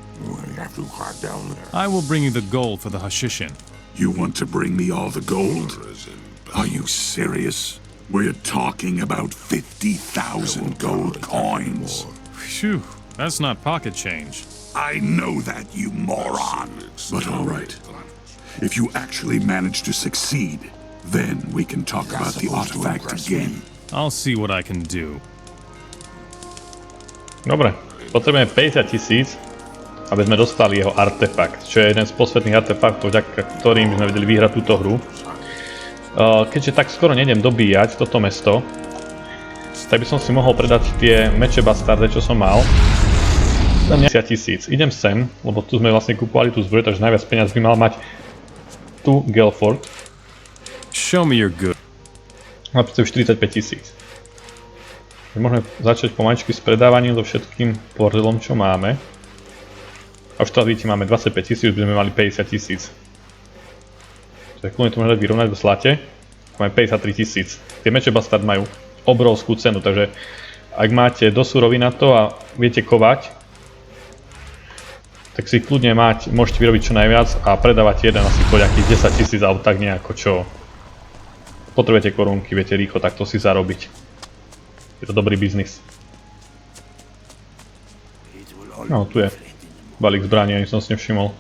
I will bring you the gold for the Hashishin. You want to bring me all the gold? Are you serious? We're talking about 50,000 gold coins. Phew, that's not pocket change. I know that, you moron. But all right. If you actually manage to succeed, then we can talk about the artifact again. I'll see what I can do. Dobre, potrebujeme 50 000, aby sme dostali jeho artefakt, čo je jeden z posvetných artefaktov, vďaka ktorým sme vedeli vyhrať túto hru. Keďže tak skoro nejdem dobíjať toto mesto, tak by som si mohol predať tie meče bastarde, čo som mal. Za 10 000. Idem sem, lebo tu sme vlastne kupovali tú zbroj, takže najviac peniaz by mal mať tu Gelford. Show me your good. A predstavu 45 000. Môžeme začať pomaličky s predávaním so všetkým bordelom, čo máme. A už teraz vidíte, máme 25 000, už by sme mali 50 000. Takže kľudne to môžeme vyrovnať v zlate. Máme 53 000. Tie meče bastard majú obrovskú cenu, takže ak máte dosť surovín na to a viete kovať, tak si ich kľudne môžete vyrobiť čo najviac a predávať jeden asi po nejakých 10 000 alebo tak nejako, čo potrebujete korunky, viete rýchlo takto si zarobiť. Je to dobrý biznis. No, tu je balík zbraní, ani som si nevšimol.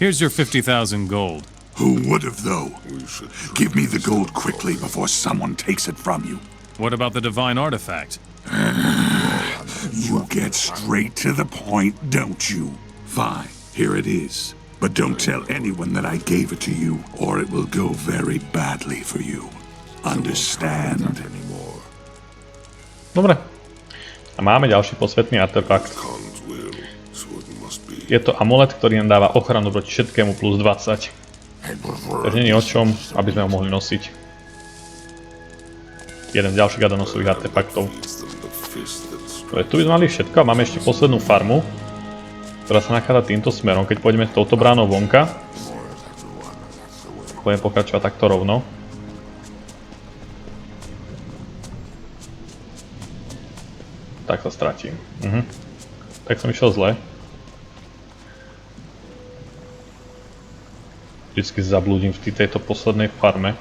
Here's your 50,000 gold. Who would have, though? Give me the gold quickly before someone takes it from you. What about the divine artifact? You get straight to the point, don't you? Fine, here it is. But don't tell anyone that I gave it to you, or it will go very badly for you. Understand? Dobre. A máme ďalší posvetný artefakt. Je to amulet, ktorý nám dáva ochranu proti všetkému plus 20. Takže nie je o čom, aby sme ho mohli nosiť. Jeden z ďalších adanosových artefaktov. Tu by sme mali všetko a máme ešte poslednú farmu, ktorá sa nachádza týmto smerom. Keď pôjdeme touto bránou vonka, budeme pokračovať takto rovno. Tak sa stratím. Tak som išiel zle. Vždycky zablúdim v tejto poslednej farme.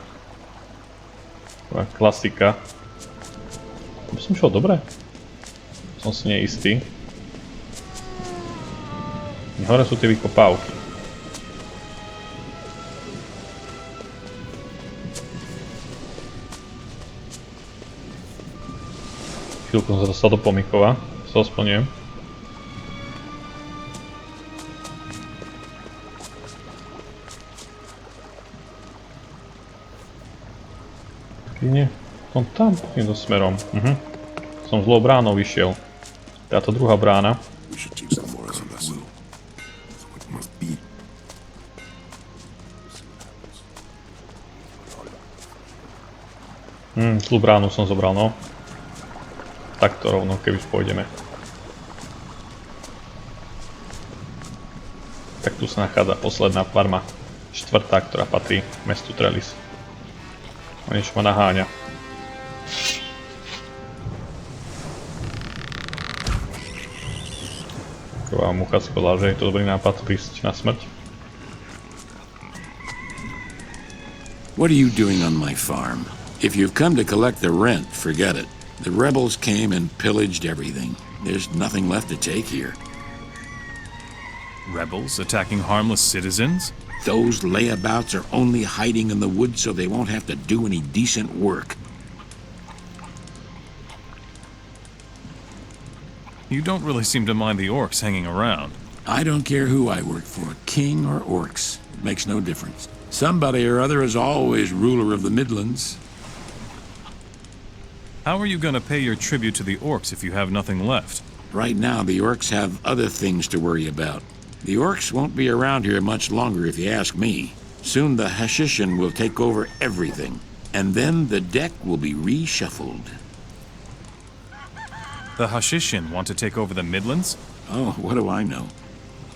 Klasika. To som šiel dobre? Som si neistý. Hore sú tie vykopávky. Chvíľku som sa dostal do Pomikova. Sa osplňujem. Nie, som tam týmto smerom. Som zlou bránou vyšiel. Táto druhá brána. Zlú bránu som zobral, no. Takto rovno, keď už pôjdeme. Tak tu sa nachádza posledná farma. Štvrtá, ktorá patrí mestu Trelis. A niečo ma naháňa. Krvá mucha si povedal, že je to dobrý nápad prísť na smrť. What are you doing on my farm? If you've come to collect the rent, forget it. The rebels came and pillaged everything. There's nothing left to take here. Rebels attacking harmless citizens? Those layabouts are only hiding in the woods so they won't have to do any decent work. You don't really seem to mind the orcs hanging around. I don't care who I work for, king or orcs. It makes no difference. Somebody or other is always ruler of the Midlands. How are you going to pay your tribute to the orcs if you have nothing left? Right now, the orcs have other things to worry about. The orcs won't be around here much longer if you ask me. Soon the Hashishin will take over everything, and then the deck will be reshuffled. The Hashishin want to take over the Midlands? Oh, what do I know?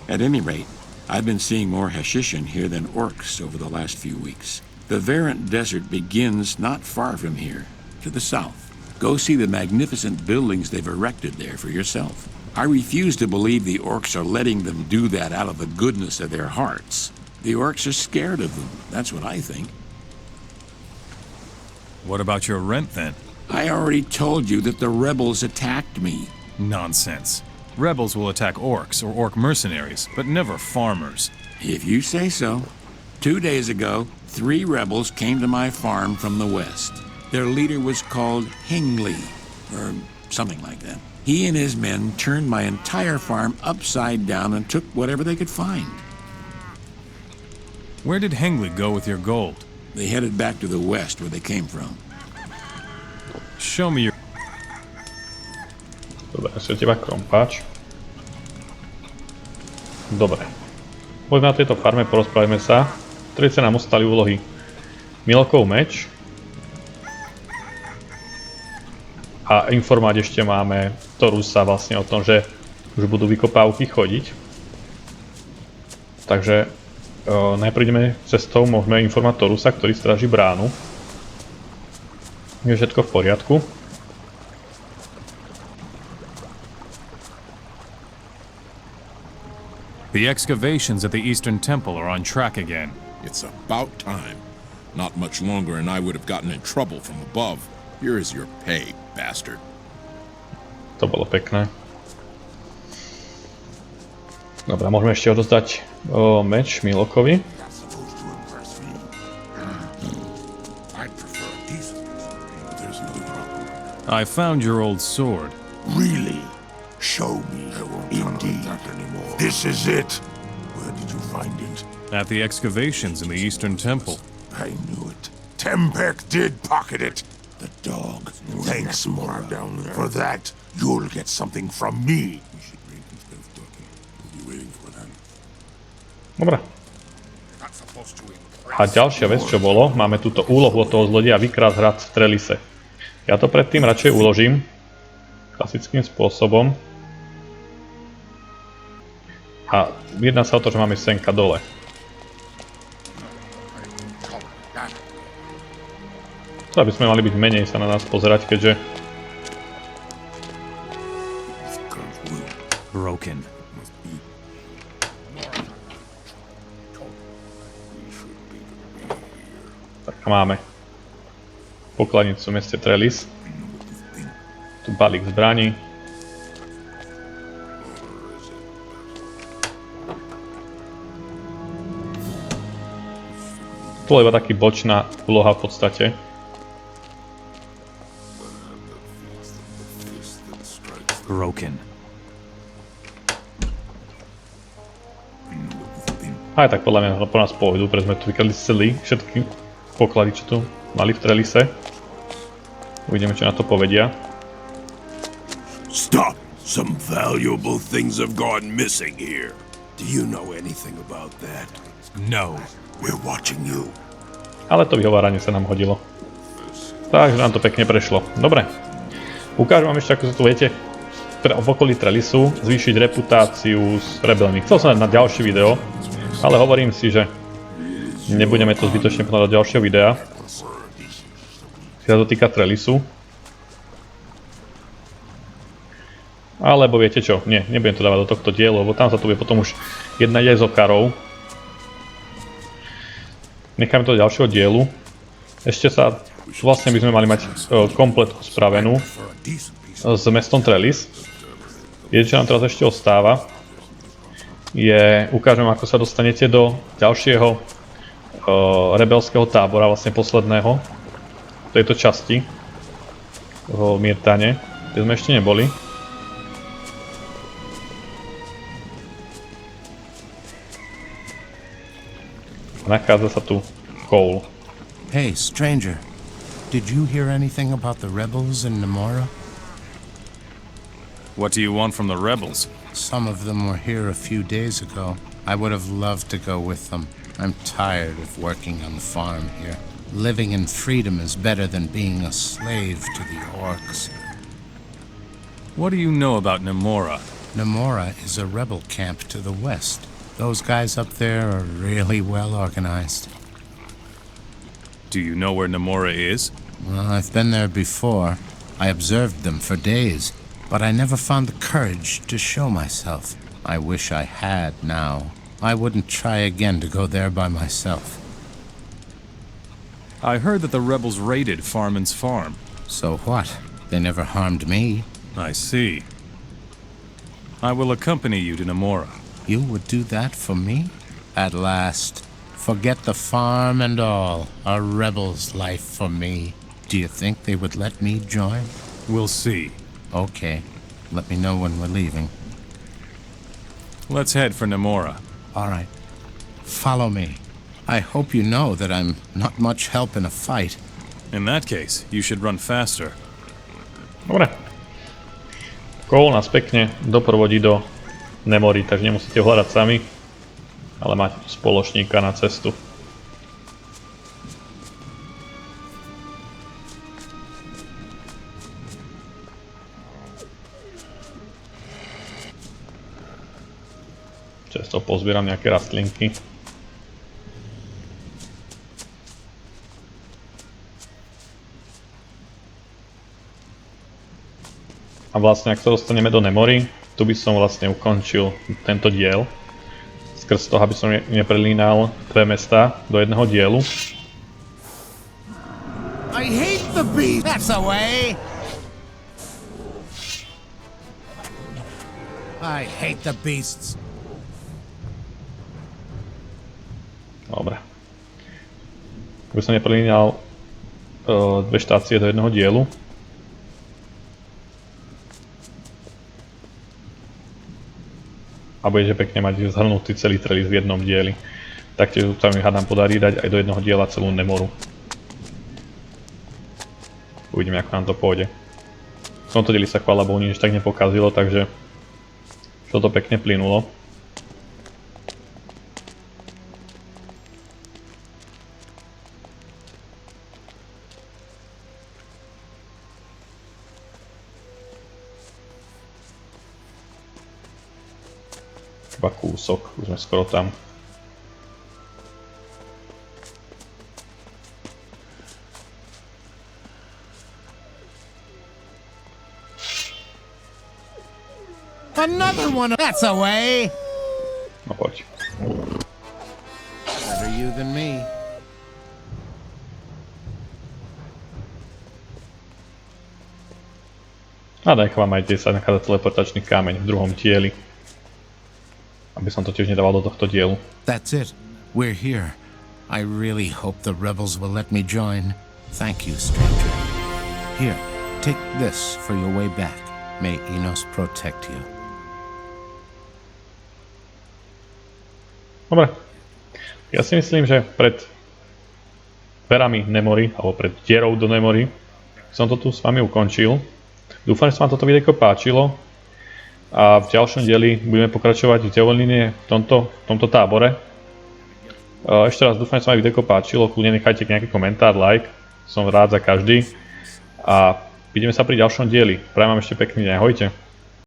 At any rate, I've been seeing more Hashishin here than orcs over the last few weeks. The Verant Desert begins not far from here, to the south. Go see the magnificent buildings they've erected there for yourself. I refuse to believe the orcs are letting them do that out of the goodness of their hearts. The orcs are scared of them, that's what I think. What about your rent, then? I already told you that the rebels attacked me. Nonsense. Rebels will attack orcs or orc mercenaries, but never farmers. If you say so. 2 days ago, 3 rebels came to my farm from the west. Their leader was called Hingli, or something like that. He and his men turned my entire farm upside down and took whatever they could find. Where did Hengli go with your gold? They headed back to the west where they came from. Show me your... Dobre, svietieva krompáč. Dobre. Poďme na tejto farme, porozprávame sa. Ktoré sa nám ostali úlohy. Milokov meč. A informovať ešte máme Torusa vlastne o tom, že už budú vykopávky chodiť. Takže najprv ideme cestou, môžeme informovať Torusa, ktorý stráži bránu. Je všetko v poriadku. The excavations at the Eastern Temple are on track again. It's about time. Not much longer and I would have gotten in trouble from above. Here is your pay, bastard. To bolo pekné. Dobre, môžeme ešte odozdať meč Milokovi. I found your old sword. Really? Show me. Indeed. This is it. Where did you find it? At the excavations in the Eastern Temple. I knew it. Tempek did pocket it. The dog. Thanks, Mora. For that, you'll get something from me. Dobre. A ďalšia vec, čo bolo, máme túto úlohu od toho zlodeja vykrásť hrad v Trelise. Ja to predtým radšej uložím klasickým spôsobom. A jedná sa o to, že máme senka dole. To by sme mali byť menej sa na nás pozerať, keďže... Broken. Tak máme pokladnicu v meste Trelis. Tu balík zbraní. To je iba taký bočná úloha v podstate. Broken. Aj tak podľa mňa po nás pôjdu, pretože sme tu vykradli celý, všetky poklady, čo tu mali v Trelise. Uvidíme, čo na to povedia. Stop! Some valuable things have gone missing here. Do you know anything about that? No. We're watching you. Ale to vyhováranie sa nám hodilo. Takže nám to pekne prešlo. Dobre. Ukážem vám ešte, ako sa tu viete v okolí Trelisu zvýšiť reputáciu s rebelmi. Chcel som dať na ďalšie video, ale hovorím si, že nebudeme to zbytočne ponadať do ďalšieho videa. Keď sa to týka Trelisu. Alebo viete čo, nie, nebudem to dávať do tohto dielu, lebo tam sa tu bude potom už jednať aj s okarou. Necháme to do ďalšieho dielu. Ešte sa, vlastne by sme mali mať komplet spravenú s mestom Trelis. Jediné, čo nám teraz ešte ostáva, je, ukážem, ako sa dostanete do ďalšieho rebelského tábora, vlastne posledného v tejto časti v Myrtane, kde sme ešte neboli. Nachádza sa tu Cole. Hey, stranger. Did you hear anything about the rebels in Namora? What do you want from the rebels? Some of them were here a few days ago. I would have loved to go with them. I'm tired of working on the farm here. Living in freedom is better than being a slave to the orcs. What do you know about Namora? Namora is a rebel camp to the west. Those guys up there are really well organized. Do you know where Namora is? Well, I've been there before. I observed them for days, but I never found the courage to show myself. I wish I had now. I wouldn't try again to go there by myself. I heard that the rebels raided Farman's farm. So what? They never harmed me. I see. I will accompany you to Namora. You would do that for me? At last. Forget the farm and all. A rebel's life for me. Do you think they would let me join? We'll see. Okay. Let me know when we're leaving. Let's head for Namora. All right. Follow me. I hope you know that I'm not much help in a fight. In that case, you should run faster. Dobre. Cole nás pekne doprovodí do Nemory, takže nemusíte ho hľadať sami, ale máte tu spoločníka na cestu. Často pozbieram nejaké rastlinky. A vlastne, ak sa dostaneme do Nemory, tu by som vlastne ukončil tento diel. Skrz toho, aby som neprelínal dve mestá do jedného dielu. I hate the beast. That's the way. I hate the beasts. Dobre. Aby som neprelínal dve štácie do jedného dielu. A budete pekne mať zhrnutý celý Trelis v jednom dieli. Taktiež sa mi hádam podarí dať aj do jedného diela celú Nemoru. Uvidíme, ako nám to pôjde. V tomto dieli sa chvála Bohu nič tak nepokazilo, takže čo to pekne plynulo. Iba kúsok, už sme skoro tam. Another one. That's a way. No poď. Better you than me. A nechám aj sa nachádza teleportačný kameň v druhom dieli. Aby som to tiež nedával do tohto dielu. That's it. We're here. I really hope the rebels will let me join. Thank you, stranger. Here, take this for your way back. May Enos protect you. Dobre. Ja si myslím, že pred dverami Nemory, alebo pred dierou do Nemory, som to tu s vami ukončil. Dúfam, že sa vám toto videjko páčilo. A v ďalšom dieli budeme pokračovať v dejovej línie v tomto tábore. Ešte raz dúfam, že sa vám videjko páčilo, kľudne nechajte nejaký komentár, like, som rád za každý. A vidíme sa pri ďalšom dieli. Prajem vám ešte pekný deň, ahojte.